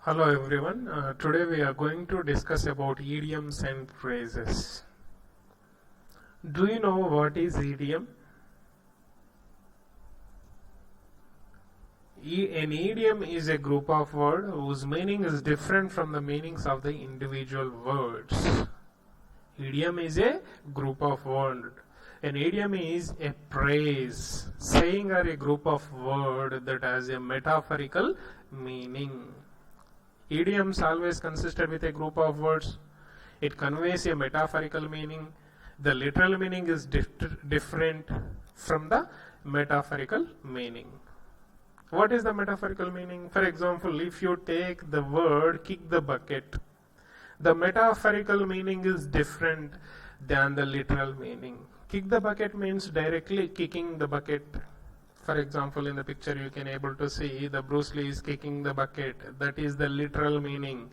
Hello everyone. Today we are going to discuss about idioms and phrases. Do you know what is idiom? An idiom is a group of words whose meaning is different from the meanings of the individual words. Idiom is a group of words. An idiom is a phrase, saying or a group of words that has a metaphorical meaning. Idioms always consisted with a group of words. It conveys a metaphorical meaning. The literal meaning is different from the metaphorical meaning. What is the metaphorical meaning? For example, if you take the word kick the bucket, the metaphorical meaning is different than the literal meaning. Kick the bucket means directly kicking the bucket. For example, in the picture you can able to see the Bruce Lee is kicking the bucket. That is the literal meaning.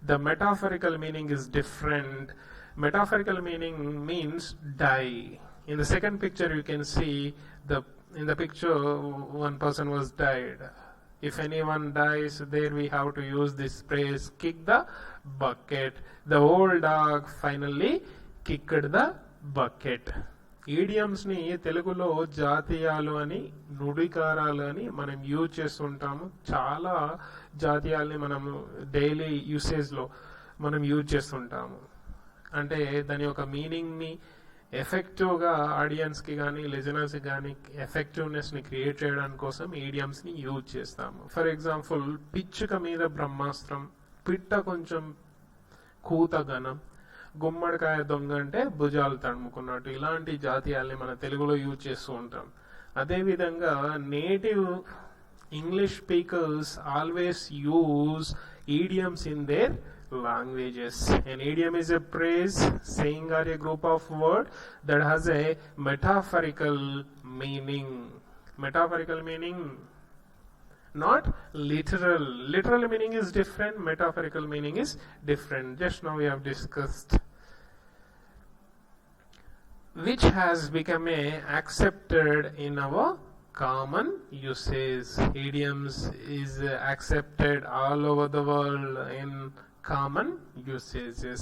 The metaphorical meaning is different. Metaphorical meaning means die. In the second picture you can see in the picture one person was died. If anyone dies, there we have to use this phrase kick the bucket. The old dog finally kicked the bucket. Idioms ని తెలుగులో జాతీయాలు అని నుడికారాలు అని మనం use చేస్తుంటాము. చాలా జాతీయాల్ని మనము daily యూసేజ్లో మనం యూజ్ చేస్తుంటాము. అంటే దాని యొక్క మీనింగ్ని ఎఫెక్టివ్గా ఆడియన్స్కి కానీ లిజనర్స్కి కానీ ఎఫెక్టివ్నెస్ని క్రియేట్ చేయడానికి కోసం ఈడియమ్స్ని యూజ్ చేస్తాము. ఫర్ ఎగ్జాంపుల్, పిచ్చుక మీద బ్రహ్మాస్త్రం, పిట్ట కొంచెం కూతగనం, గుమ్మడికాయ దొంగ అంటే భుజాలు తడుముకున్నట్టు, ఇలాంటి జాతీయాల్ని మన తెలుగులో యూజ్ చేస్తూ ఉంటాం. అదేవిధంగా native English speakers always use idioms in there languages. An idiom is a phrase, saying or a group of words that has a metaphorical meaning. Metaphorical meaning, not literal. Literal meaning is different, metaphorical meaning is different. Just now we have discussed. Which has become accepted in our common usage. Idioms is accepted all over the world in common usages.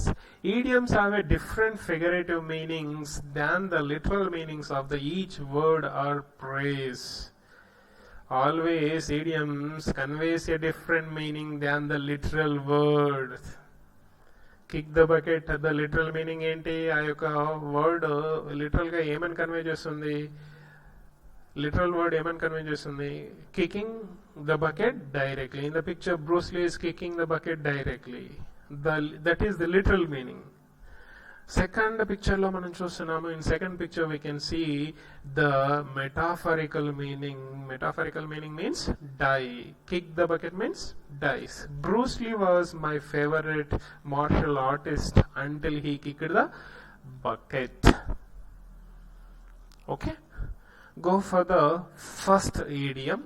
Idioms have a different figurative meanings than the literal meanings of the each word or phrase. Always idioms conveys a different meaning than the literal word. Kick the bucket, the literal meaning ఏంటి? ఆ యొక్క word literal గా ఏమని convey చేస్తుంది? Literal word ఏమని convey చేస్తుంది? Kicking the bucket directly. In the picture Bruce Lee is kicking the bucket directly. That is the literal meaning. Second picture లో మనం చూస్తున్నాము. In second picture we can see the metaphorical meaning. Metaphorical meaning means die. Kick the bucket means dies. Bruce Lee was my favourite martial artist until he kicked the bucket. Okay, go for the first idiom.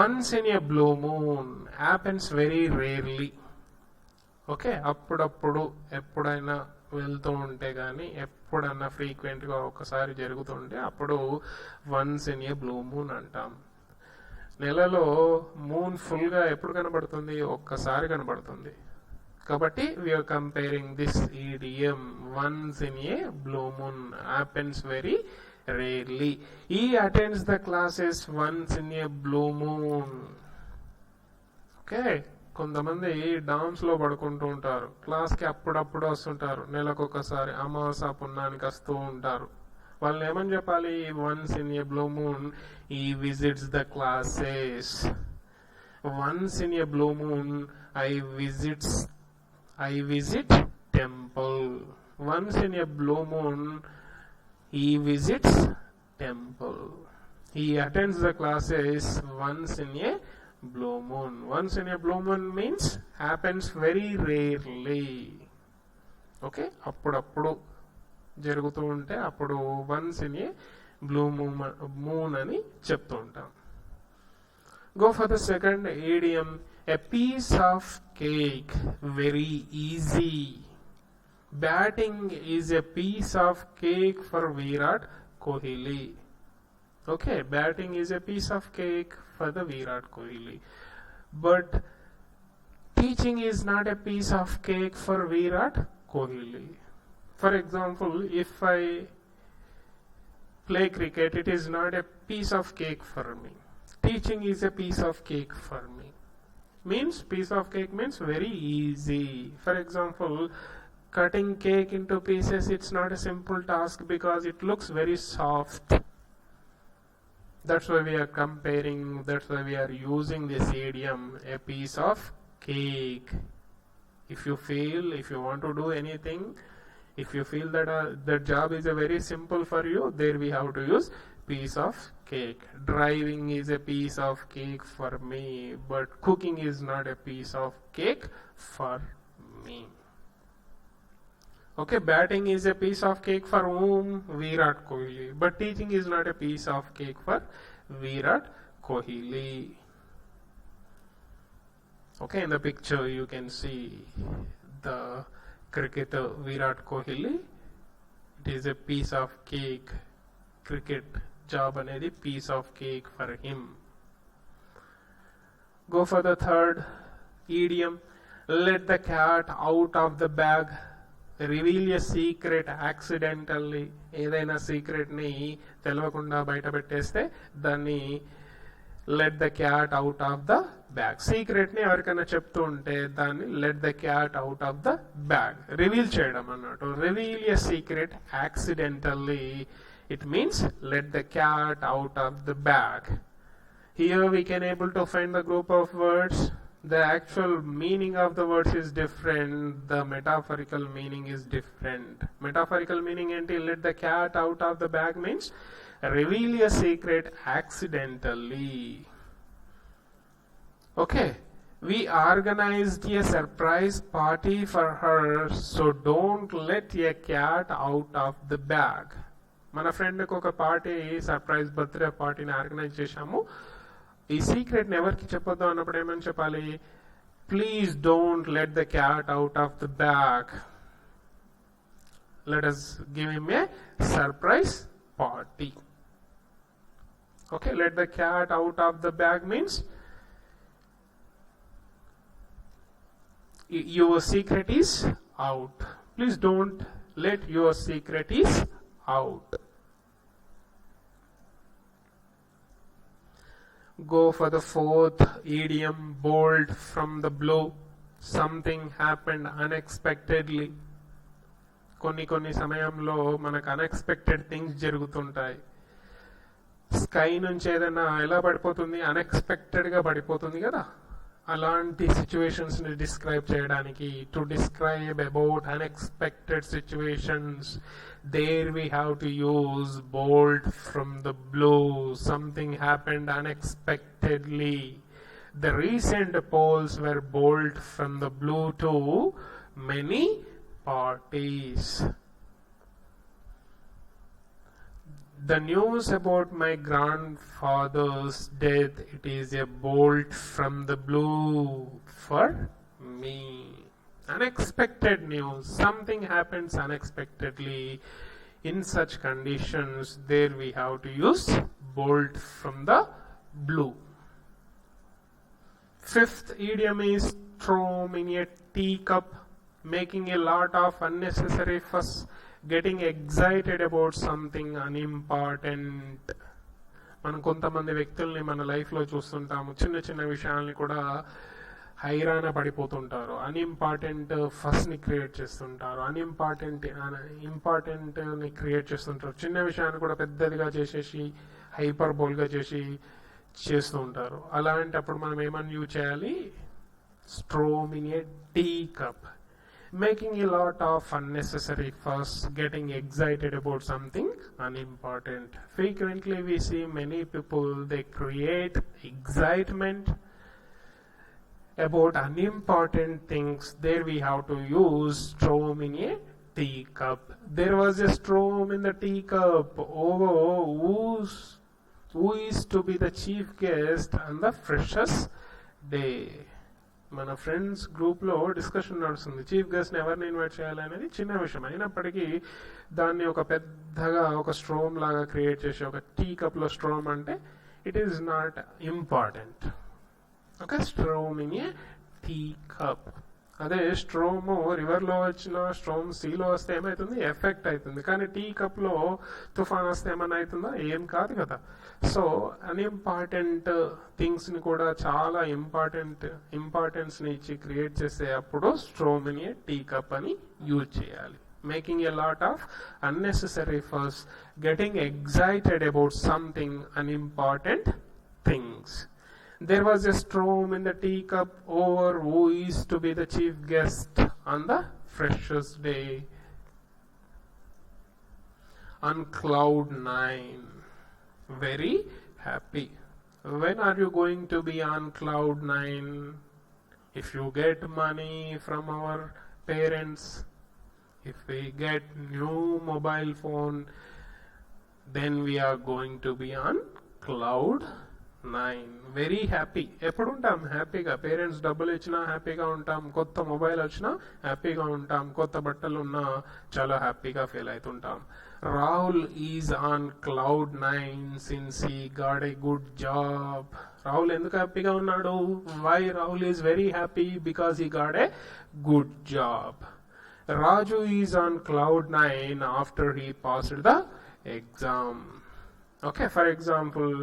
Once in a blue moon happens very rarely. Okay, అప్పుడప్పుడు ఎప్పుడైనా వెళ్తూ ఉంటే కానీ, ఎప్పుడన్నా ఫ్రీక్వెంట్గా ఒకసారి జరుగుతుంటే అప్పుడు once in a blue moon అంటాం. నెలలో మూన్ ఫుల్గా ఎప్పుడు కనబడుతుంది? ఒక్కసారి కనబడుతుంది. కాబట్టి we are comparing this idiom. Once in a blue moon happens very rarely. He attends the classes once in a blue moon. Okay, కొంతమంది డామ్స్ లో పడుకుంటూ ఉంటారు. క్లాస్ కి అప్పుడప్పుడు వస్తుంటారు. నెలకు ఒకసారి అమావాస పుణ్యానికి వస్తూ ఉంటారు. వాళ్ళని ఏమని చెప్పాలి? Once in a blue moon he visits the classes. Once in a blue moon I visit temple. Once in a blue moon he visits temple. He attends the classes once in a blue moon. Once in a blue moon means happens very rarely. Okay, అప్పుడప్పుడు జరుగుతూ ఉంటే అప్పుడు once in a blue moon అని చెప్తూ ఉంటాం. Go for the second idiom. A piece of cake, very easy. Batting is a piece of cake for Virat Kohli. Okay, batting is a piece of cake for the Virat Kohli. But teaching is not a piece of cake for Virat Kohli. For example, if I play cricket, it is not a piece of cake for me. Teaching is a piece of cake for me. Means piece of cake means very easy. For example, cutting cake into pieces, it's not a simple task because it looks very soft. That's why we are comparing, that's why we are using this idiom, a piece of cake. If you want to do anything, if you feel that the job is a very simple for you, there we have to use piece of cake. Driving is a piece of cake for me, but cooking is not a piece of cake for me. Okay, batting is a piece of cake for whom? Virat Kohli. But teaching is not a piece of cake for Virat Kohli. Okay, in the picture you can see the cricketer Virat Kohli. It is a piece of cake. Cricket job anedi piece of cake for him. Go for the third idiom. Let the cat out of the bag. Reveal a secret accidentally. ఏదైనా secret ని తెలవకుండా బయట పెట్టేస్తే దాన్ని let the cat out of the bag. Secret ని ఎవరికైనా చెప్తూ ఉంటే దాన్ని let the cat out of the bag. Reveal చేయడం అన్నట్టు. Reveal a secret accidentally. It means let the cat out of the bag. Here we can able to find the group of words. The actual meaning of the words is different. The metaphorical meaning is different. Metaphorical meaning enti let the cat out of the bag means reveal a secret accidentally. Okay, we organized a surprise party for her, so don't let a cat out of the bag. మన ఫ్రెండ్కి ఒక party surprise birthday పార్టీని organise చేశాము. ఈ సీక్రెట్ని ఎవరికి చెప్పొద్దు అన్నప్పుడు ఏమని చెప్పాలి? Please don't let the cat out of the bag. Let us give him a surprise party. Okay, let the cat out of the bag means your secret is out. Please don't let your secret is out. Go for the fourth idiom, bolt from the blue. Something happened unexpectedly. కొన్ని సమయంలో మనకు unexpected things జరుగుతుంటాయి. Sky నుంచి ఏదైనా ఎలా పడిపోతుంది? Unexpected గా పడిపోతుంది కదా. అలాంటి సిచ్యువేషన్స్ ని డిస్క్రైబ్ చేయడానికి, to describe about unexpected situations, there we have to use bolt from the blue. Something happened unexpectedly. The recent polls were bolt from the blue to many parties. The news about my grandfather's death, it is a bolt from the blue for me. Unexpected news. Something happens unexpectedly. In such conditions, there we have to use bolt from the blue. Fifth idiom is thrown in a teacup, making a lot of unnecessary fuss, getting excited about something unimportant. మనం కొంతమంది వ్యక్తుల్ని మన లైఫ్లో చూస్తుంటాము. చిన్న చిన్న విషయాల్ని కూడా హైరాణ పడిపోతుంటారు. Unimportant first ని క్రియేట్ చేస్తుంటారు. ఇంపార్టెంట్ ని క్రియేట్ చేస్తుంటారు. చిన్న విషయాన్ని కూడా పెద్దదిగా చేసేసి హైపర్బోల్ గా చేస్తూ ఉంటారు. అలాంటప్పుడు మనం ఏమని యూజ్ చేయాలి? Storm in a teacup, making a lot of unnecessary fuss, getting excited about something unimportant. Frequently we see many people, they create excitement about unimportant things. There we have to use storm in a teacup. There was a storm in the teacup over who is to be the chief guest on the freshest day. మన friends group లో discussion నడుస్తుంది. Chief guest ఎవరిని invite చేయాలనేది చిన్న విషయం అయినప్పటికీ దాన్ని ఒక పెద్దగా ఒక స్ట్రోమ్ లాగా క్రియేట్ చేసి, ఒక టీ కప్ లో స్ట్రోమ్ అంటే it is not important. Okay, storm in a teacup. అదే స్ట్రోమ్ రివర్లో వచ్చిన స్ట్రోమ్ సీలో వస్తే ఏమవుతుంది, ఎఫెక్ట్ అవుతుంది. కానీ టీ కప్లో తుఫాన్ వస్తే ఏమైనా అవుతుందా, ఏం కాదు కదా. సో అన్ఇంపార్టెంట్ థింగ్స్ని కూడా చాలా ఇంపార్టెన్స్ని ఇచ్చి క్రియేట్ చేసే అప్పుడు స్ట్రోమ్ని టీ కప్ అని యూజ్ చేయాలి. Making a lot of unnecessary fuss, getting excited about something unimportant things. There was a storm in the teacup over who is to be the chief guest on the freshers day. On cloud 9, very happy. When are you going to be on cloud 9? If you get money from our parents, if we get new mobile phone, then we are going to be on cloud 9. Very happy. ఎప్పుడు ఉంటాం హ్యాపీగా, parents డబ్బులు ఇచ్చినా హ్యాపీగా ఉంటాం, కొత్త mobile వచ్చినా హ్యాపీగా ఉంటాం, కొత్త బట్టలు ఉన్నా చాలా హ్యాపీగా ఫీల్ అవుతుంటాం. Rahul is on cloud 9 since he got a good job. Rahul ఎందుకు హ్యాపీగా ఉన్నాడు? Why Rahul is very happy? Because he got a good job. Raju is on cloud 9 after he passed the exam. Okay, for example,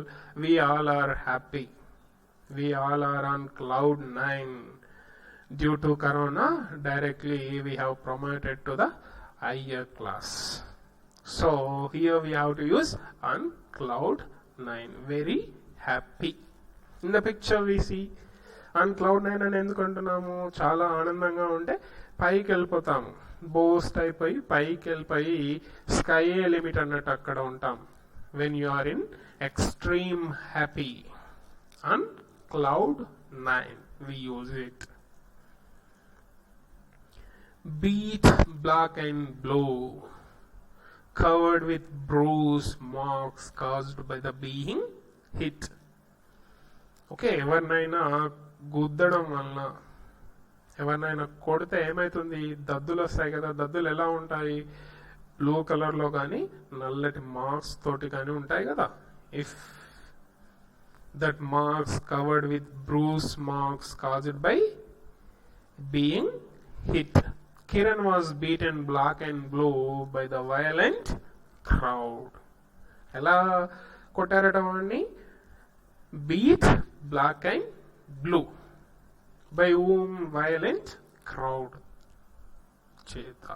we all are happy. We all are on cloud 9. Due to Corona, directly we have promoted to the higher class. So here we have to use on cloud 9. Very happy. In the picture we see on cloud 9 అని ఎందుకు అంటున్నాము? చాలా ఆనందంగా ఉంటే పైకి వెళ్ళిపోతాము, boast అయిపోయి పైకి వెళ్ళిపోయి స్కై లిమిట్ అన్నట్టు అక్కడ ఉంటాం. When you are in extreme happy, on cloud 9 we use it. Beat black and blue, covered with bruise marks caused by the being hit. Okay, ఎవరినైనా గుద్దడం వలన, ఎవరినైనా కొడితే ఏమవుతుంది, దద్దులు వస్తాయి కదా. దద్దులు ఎలా ఉంటాయి? బ్లూ కలర్లో కానీ నల్లటి మార్క్స్ తోటి కానీ ఉంటాయి కదా. If that marks covered with Bruce marks caused by being hit. Kiran was beaten black and blue by the violent crowd. ఎలా కొట్టారట వాడిని? Beat black and blue. By whom? Violent crowd చేత.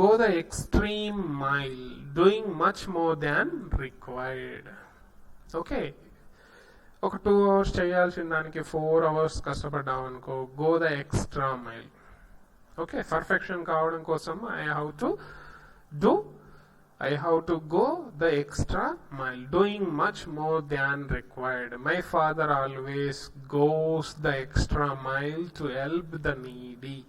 Go the extreme mile, doing much more than required. Okay, ఒక 2 hours చేయాల్సిన దానికి 4 hours కష్టపడ్డాం అనుకో, go the extra mile. Okay, perfection కావడం కోసం I have to go the extra mile, doing much more than required. My father always goes the extra mile to help the needy.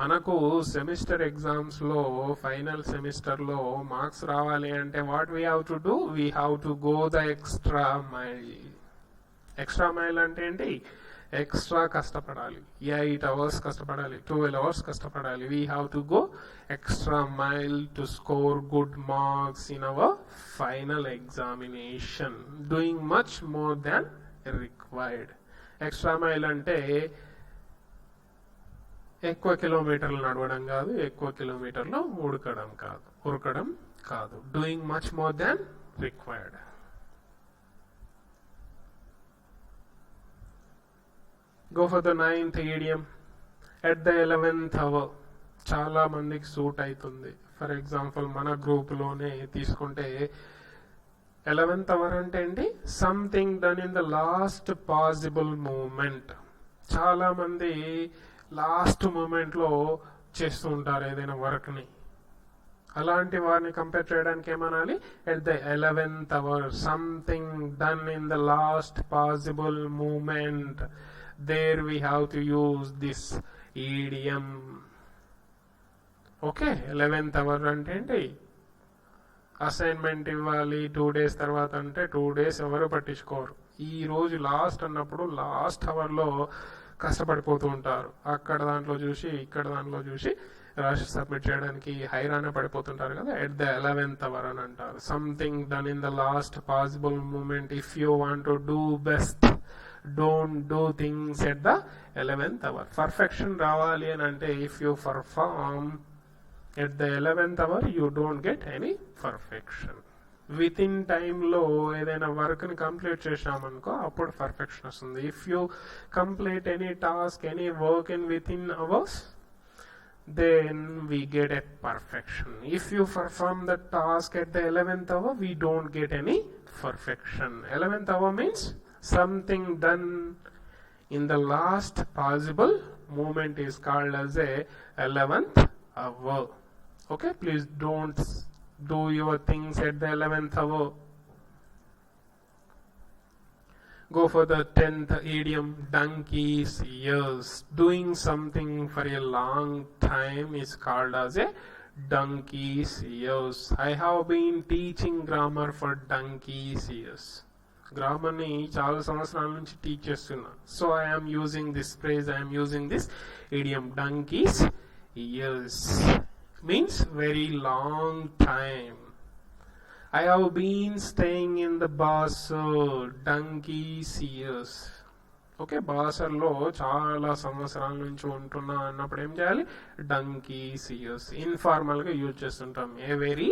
మనకు semester ఎగ్జామ్స్లో, final సెమిస్టర్లో marks రావాలి అంటే what we have to do? We have to go the extra mile. Extra mile అంటే ఏంటి? Extra కష్టపడాలి. 8 hours కష్టపడాలి, 12 hours కష్టపడాలి. We have to go extra mile to score good marks in our final examination, doing much more than required. Extra mile అంటే ఎక్కువ కిలోమీటర్లు నడవడం కాదు, ఎక్కువ కిలోమీటర్లు ఉరకడం కాదు. Doing much more than required. Go for the 9th idiom. At the 11th hour. చాలా మందికి సూట్ అవుతుంది. ఫర్ ఎగ్జాంపుల్ మన గ్రూప్లోనే తీసుకుంటే 11th hour అంటే ఏంటి? Something done in the last possible moment. చాలా మంది లాస్ట్ మూమెంట్లో చేస్తూ ఉంటారు ఏదైనా వర్క్ని. అలాంటి వారిని కంపేర్ చేయడానికి ఏమనాలి? At the 11th hour, something done in the last possible moment. There we have to use this idiom. Okay, 11th hour అంటే ఏంటి? అసైన్మెంట్ ఇవ్వాలి 2 days తర్వాత అంటే 2 days ఎవరు పట్టించుకోరు. ఈ రోజు లాస్ట్ అన్నప్పుడు లాస్ట్ అవర్లో కష్టపడిపోతూ ఉంటారు. అక్కడ దాంట్లో చూసి ఇక్కడ దాంట్లో చూసి రాసి సబ్మిట్ చేయడానికి హైరాణ పడిపోతుంటారు కదా. ఎట్ ద 11th hour అని అంటారు. Something done in the last possible moment. If you want to do best, don't do things at the 11th hour. Perfection రావాలి అని అంటే if you perform at the 11th hour you don't get any perfection. Within టైంలో ఏదైనా వర్క్ని complete చేసామనుకో అప్పుడు perfection వస్తుంది. If you complete any task, any work in within hours, then we get a perfection. If you perform the task at the 11th hour, we don't get any perfection. 11th hour means something done in the last possible moment is called as a 11th hour. Okay, please don't do your things at the 11th hour. Go for the 10th idiom, donkey's ears. Doing something for a long time is called as a donkey's ears. I have been teaching grammar for donkey's ears. Grammar ni చాలా సంవత్సరాల నుంచి teach చేస్తున్నా. So I am using this phrase, I am using this idiom, donkey's ears. Means very long time. I have been staying in the Basar, donkey's ears. Okay, బాసర్లో చాలా సంవత్సరాల నుంచి ఉంటున్నా అన్నప్పుడు ఏం చేయాలి? donkey's ears. ఇన్ఫార్మల్గా యూజ్ చేస్తుంటాం. A very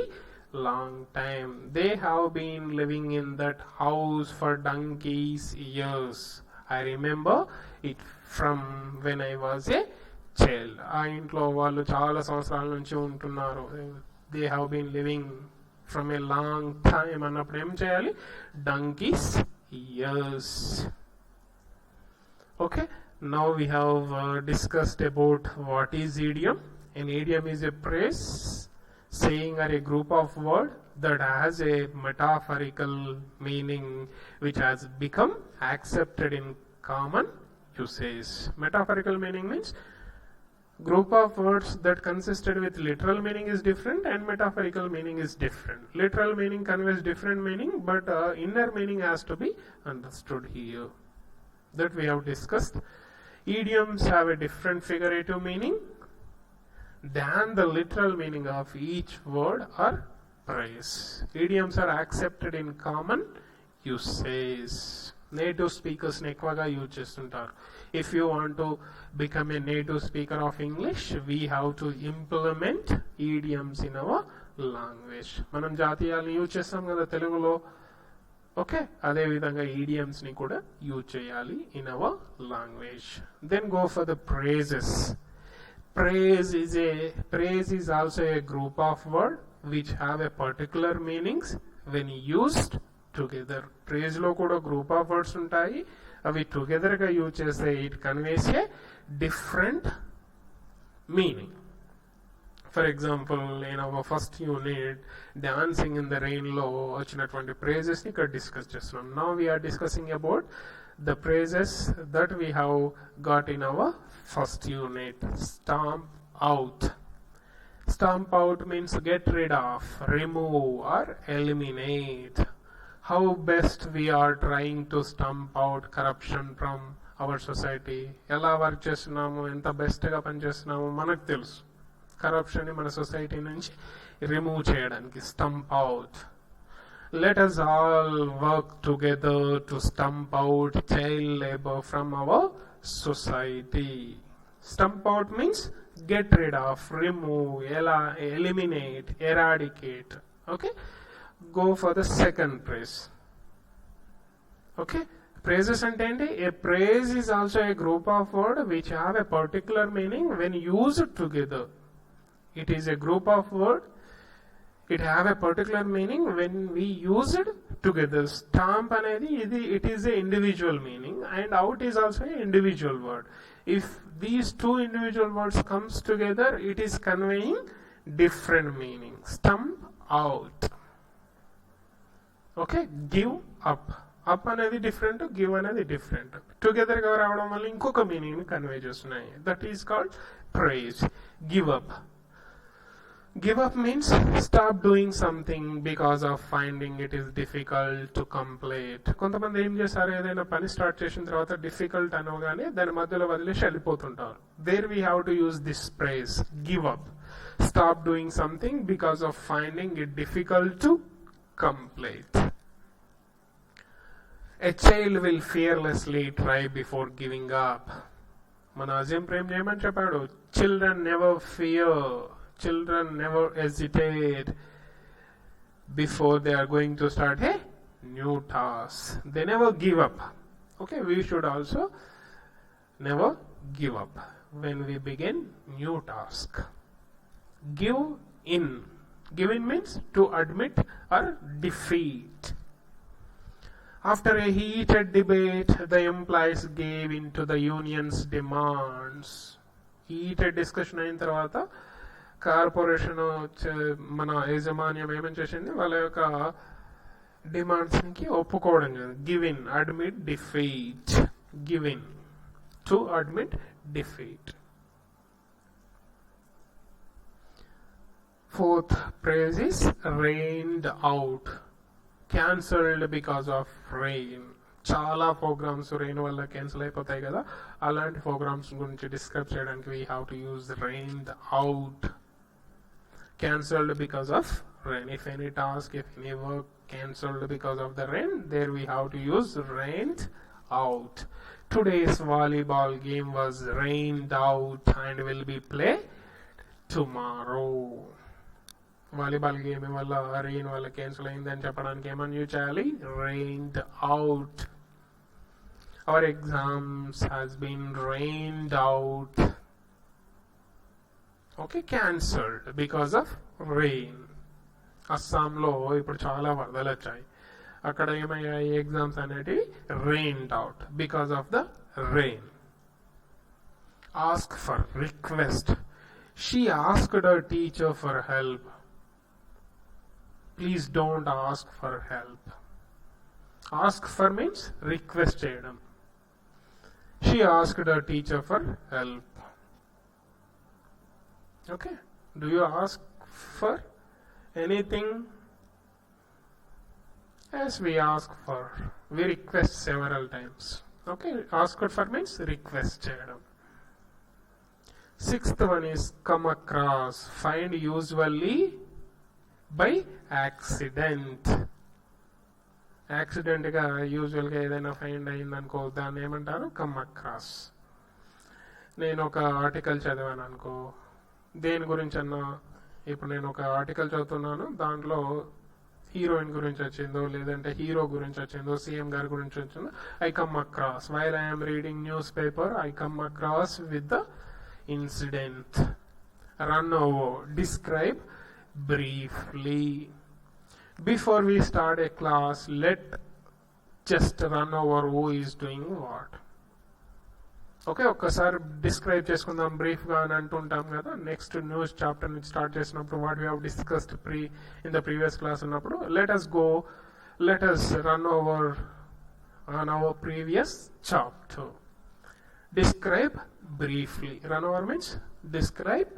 long time. They have been living in that house for donkey's ears. I remember it from when I was a child. ఆ ఇంట్లో వాళ్ళు చాలా సంవత్సరాల నుంచి ఉంటున్నారు. They have been living from a long time అన్నప్పుడు ఏం చేయాలి? donkey's ears. Okay, now we have discussed about what is idiom. An idiom is a phrase, saying, or a group of words that has a metaphorical meaning which has become accepted in common usage. Metaphorical meaning means group of words that consisted with literal meaning is different and metaphorical meaning is different. Literal meaning conveys different meaning, but inner meaning has to be understood here. That we have discussed. Idioms have a different figurative meaning than the literal meaning of each word or phrase. Idioms are accepted in common usage. Native speakers ని ఎక్కువగా use చేస్తుంటారు. If you want to become a native speaker of English, we have to implement idioms in our language. మనం జాతీయాలను use చేస్తాం కదా తెలుగులో. Okay, అదే విధంగా idioms ని కూడా యూజ్ చేయాలి in our language. Then go for the phrases. Praise is also a group of words which have a particular meanings when used together. Praise లో కూడా గ్రూప్ ఆఫ్ వర్డ్స్ ఉంటాయి. అవి టుగెదర్ గా యూజ్ చేస్తే it conveys a different meaning. For example in our first unit dancing in the rain లో వచ్చినటువంటి phrases ని ఇక్కడ డిస్కస్ చేస్తున్నాం. Now we are discussing about the phrases that we have got in our first unit. Stamp out. Stamp out means get rid of, remove or eliminate. How best we are trying to stamp out corruption from our society. ఎలా work చేస్తున్నాము, ఎంత బెస్ట్గా పనిచేస్తున్నాము మనకు తెలుసు. కరప్షన్ని మన society నుంచి remove చేయడానికి stump out. Let us all work together to stamp out child labor from our society. Stamp out means get rid of, remove, eliminate, eradicate. Okay, go for the second praise. Okay, praises ante enti? A praise is also a group of words which have a particular meaning when used together. It is a group of words, it have a particular meaning when we use it together. Stamp anedi it is a individual meaning and out is also an individual word. If these two individual words comes together, it is conveying different meaning. Stamp out. Okay, give up. Up అనేది different, give అనేది different. Together గా రావడం వల్ల ఇంకొక meaning ని convey చేస్తున్నాయి. That is called phrase. Give up. Give up means stop doing something because of finding it is difficult to complete. కొంతమంది ఏం చేస్తారు, ఏదైనా పని స్టార్ట్ చేసిన తర్వాత డిఫికల్ట్ అనగానే దాని మధ్యలో వదిలేసి వెళ్ళిపోతుంటారు. There we have to use this phrase, give up. Stop doing something because of finding it difficult to complete. A child will fearlessly try before giving up. మన అజీం ప్రేమ్ ఏమని చెప్పాడు, children never fear, children never hesitate before they are going to start a new task. They never give up. Okay, we should also never give up when we begin new task. Give in. Give in means to admit or defeat. After a heated debate, the employees gave in to the union's demands. Heated discussion అయిన తర్వాత corporation మన యాజమాన్యం ఏమని చేసింది, వాళ్ళ యొక్క demands కి ఒప్పుకోవడం. Give in, admit, defeat. Give in, to admit, defeat. Fourth phrase is rained out, cancelled because of rain. చాలా ప్రోగ్రామ్స్ రెయిన్ వల్ల క్యాన్సిల్ అయిపోతాయి కదా, అలాంటి ప్రోగ్రామ్స్ గురించి డిస్క్రైబ్ చేయడానికి we have to use రైన్డ్ out. Cancelled because of rain. If any task, if any work cancelled because of the rain, there we have to use rained out. Today's volleyball game was rained out and will be played tomorrow. Volleyball game వల్ల rain వల్ల cancel అయిందని చెప్పడానికి ఏమని use చేయాలి, rained out. Our exams has been rained out. Okay, cancelled because of rain. అస్సాంలో ఇప్పుడు చాలా వరదలు వచ్చాయి, అక్కడ ఏమయ్యాయి, ఎగ్జామ్స్ అనేటివి rained out because of the rain. Ask for, request. She asked her teacher for help. Please don't ask for help. Ask for means request చేయడం. She asked her teacher for help. Okay, do you ask for anything? Yes, we ask for, we request several times. Okay, ask for means request చేయడం. Sixth one is come across, find usually by accident. యాక్సిడెంట్గా యూజువల్గా ఏదైనా find అయిందనుకో, దాన్ని ఏమంటారు, come across. నేను ఒక article చదివాను అనుకో, దేని గురించి అన్నా, ఇప్పుడు నేను ఒక ఆర్టికల్ చదువుతున్నాను, దాంట్లో హీరోయిన్ గురించి వచ్చిందో లేదంటే హీరో గురించి వచ్చిందో సీఎం గారి గురించి వచ్చిందో, I come across while I'm reading news paper, I come across with the incident. Run over, describe briefly. Before we start a class, let just run over who is doing what. Okay, ఒక్కసారి describe చేసుకుందాం brief గా అని అంటుంటాం కదా. Next news chapter నుంచి start చేసినప్పుడు what we have discussed in the previous class ఉన్నప్పుడు let us run over on our previous chapter. Describe briefly. Run over means describe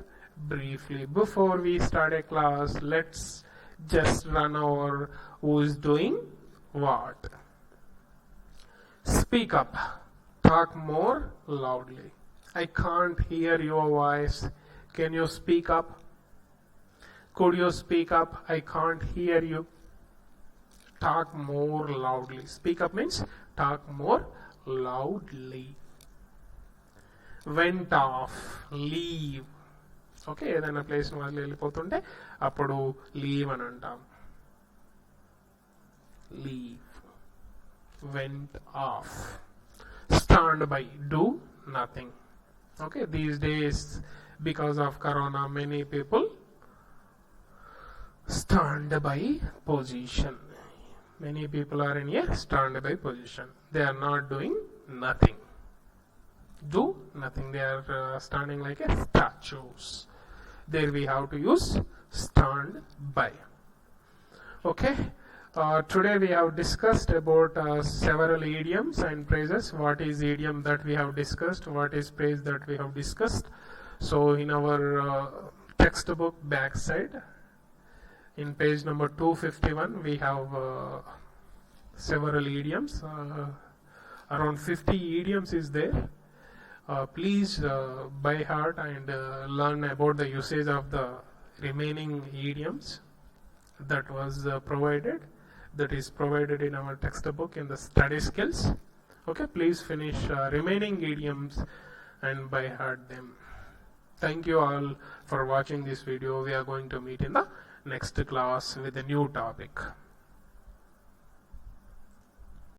briefly. Before we start a class, let's just run over who is doing what. Speak up. Talk more loudly. I can't hear your voice. Can you speak up? Could you speak up? I can't hear you. Talk more loudly. Speak up means talk more loudly. Went off, leave. Okay, ఏదైనా place వాళ్ళు వెళ్ళిపోతుంటే అప్పుడు leave అని అంటాం. Leave, went off. Stand by, do nothing. Okay, these days because of corona many people stand by position. Many people are in a stand-by position. They are not doing nothing. Do nothing. They are standing like a statues. There we have to use stand by. Okay. Today we have discussed about several idioms and phrases. What is idiom that we have discussed? What is phrase that we have discussed? So in our textbook backside. In page number 251 we have several idioms, around 50 idioms is there. Please by heart and learn about the usage of the remaining idioms that was provided, that is provided in our textbook in the study skills. Okay, please finish remaining idioms and by heart them. Thank you all for watching this video. We are going to meet in the next class with a new topic.